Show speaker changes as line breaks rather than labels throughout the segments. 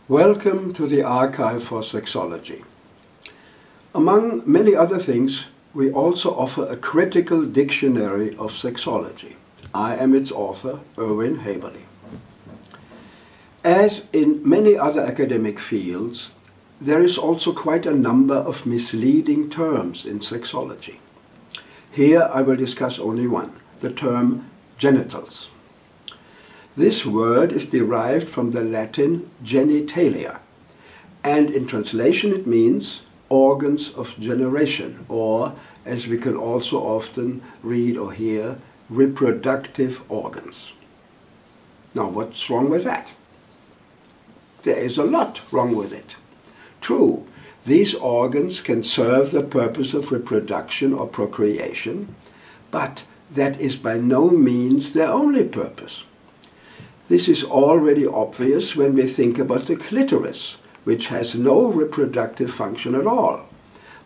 Welcome to the Archive for Sexology. Among many other things, we also offer a critical dictionary of sexology. I am its author, Erwin Haberli. As in many other academic fields, there is also quite a number of misleading terms in sexology. Here I will discuss only one, the term genitals. This word is derived from the Latin genitalia, and in translation it means organs of generation, or, as we can also often read or hear, reproductive organs. Now, what's wrong with that? There is a lot wrong with it. True, these organs can serve the purpose of reproduction or procreation, but that is by no means their only purpose. This is already obvious when we think about the clitoris, which has no reproductive function at all,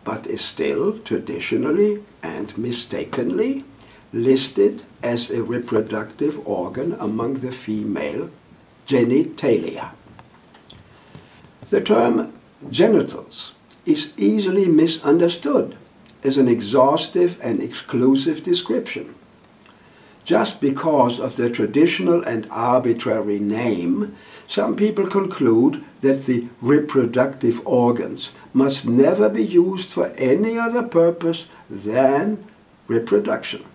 but is still traditionally and mistakenly listed as a reproductive organ among the female genitalia. The term genitals is easily misunderstood as an exhaustive and exclusive description. Just because of the traditional and arbitrary name, some people conclude that the reproductive organs must never be used for any other purpose than reproduction.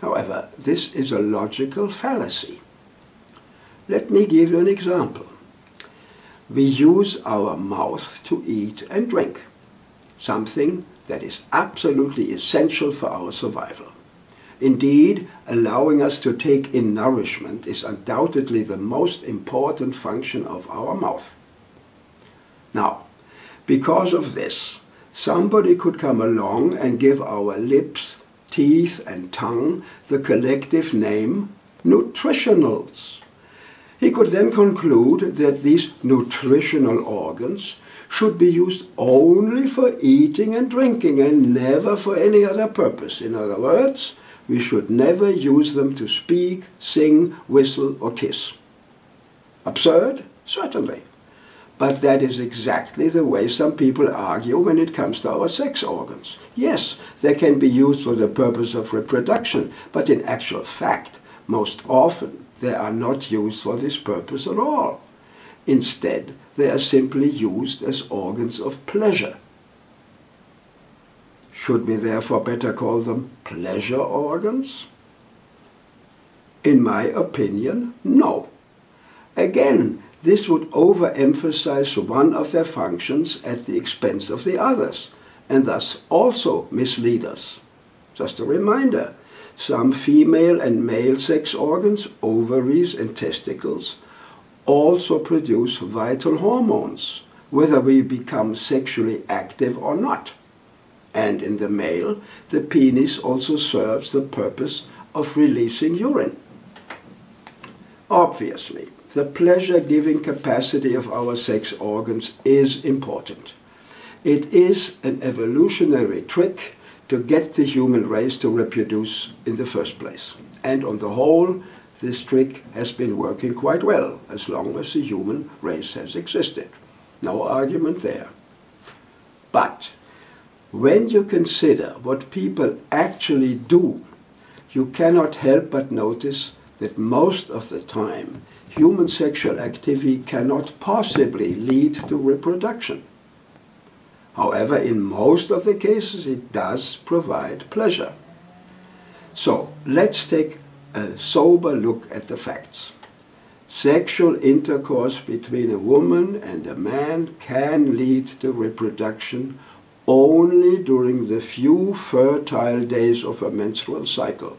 However, this is a logical fallacy. Let me give you an example. We use our mouth to eat and drink, something that is absolutely essential for our survival. Indeed, allowing us to take in nourishment is undoubtedly the most important function of our mouth. Now, because of this, somebody could come along and give our lips, teeth and tongue the collective name nutritionals. He could then conclude that these nutritional organs should be used only for eating and drinking and never for any other purpose. In other words, we should never use them to speak, sing, whistle, or kiss. Absurd? Certainly. But that is exactly the way some people argue when it comes to our sex organs. Yes, they can be used for the purpose of reproduction, but in actual fact, most often they are not used for this purpose at all. Instead, they are simply used as organs of pleasure. Should we therefore better call them pleasure organs? In my opinion, no. Again, this would overemphasize one of their functions at the expense of the others, and thus also mislead us. Just a reminder, some female and male sex organs, ovaries and testicles, also produce vital hormones, whether we become sexually active or not. And in the male, the penis also serves the purpose of releasing urine. Obviously, the pleasure-giving capacity of our sex organs is important. It is an evolutionary trick to get the human race to reproduce in the first place. And on the whole, this trick has been working quite well as long as the human race has existed. No argument there. But when you consider what people actually do, you cannot help but notice that most of the time, human sexual activity cannot possibly lead to reproduction. However, in most of the cases, it does provide pleasure. So, let's take a sober look at the facts. Sexual intercourse between a woman and a man can lead to reproduction only during the few fertile days of a menstrual cycle.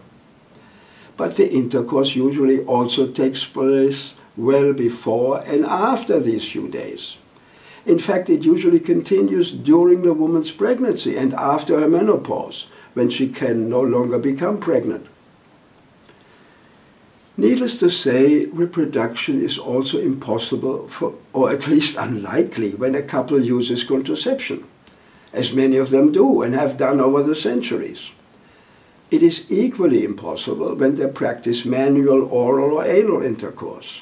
But the intercourse usually also takes place well before and after these few days. In fact, it usually continues during the woman's pregnancy and after her menopause, when she can no longer become pregnant. Needless to say, reproduction is also impossible or at least unlikely when a couple uses contraception, as many of them do and have done over the centuries. It is equally impossible when they practice manual, oral, or anal intercourse.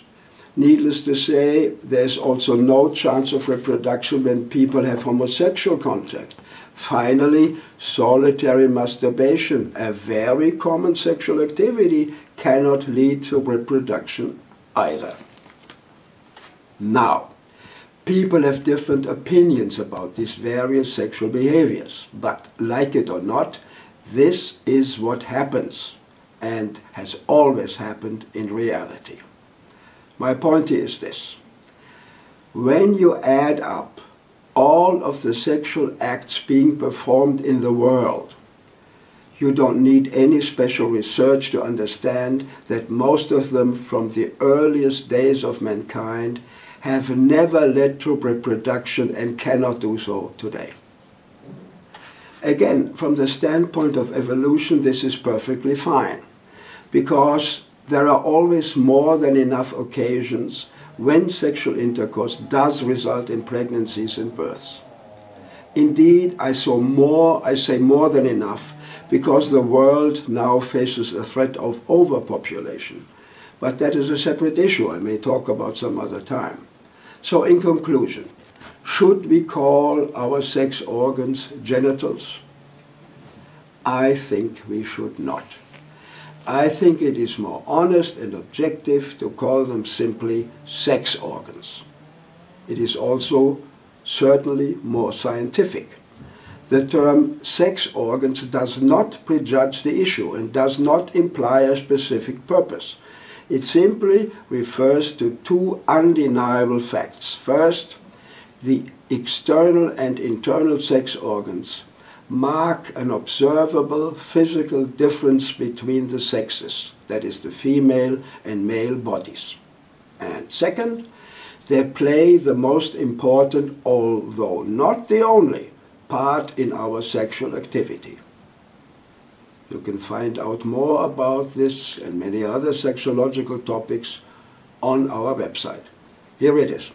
Needless to say, there's also no chance of reproduction when people have homosexual contact. Finally, solitary masturbation, a very common sexual activity, cannot lead to reproduction either. Now, people have different opinions about these various sexual behaviors, but like it or not, this is what happens and has always happened in reality. My point is this: when you add up all of the sexual acts being performed in the world, you don't need any special research to understand that most of them from the earliest days of mankind have never led to reproduction and cannot do so today. Again, from the standpoint of evolution, this is perfectly fine, because there are always more than enough occasions when sexual intercourse does result in pregnancies and births. Indeed, I say more than enough, because the world now faces a threat of overpopulation. But that is a separate issue I may talk about some other time. So in conclusion, should we call our sex organs genitals? I think we should not. I think it is more honest and objective to call them simply sex organs. It is also certainly more scientific. The term sex organs does not prejudge the issue and does not imply a specific purpose. It simply refers to two undeniable facts. First, the external and internal sex organs mark an observable physical difference between the sexes, that is, the female and male bodies. And second, they play the most important, although not the only, part in our sexual activity. You can find out more about this and many other sexological topics on our website. Here it is.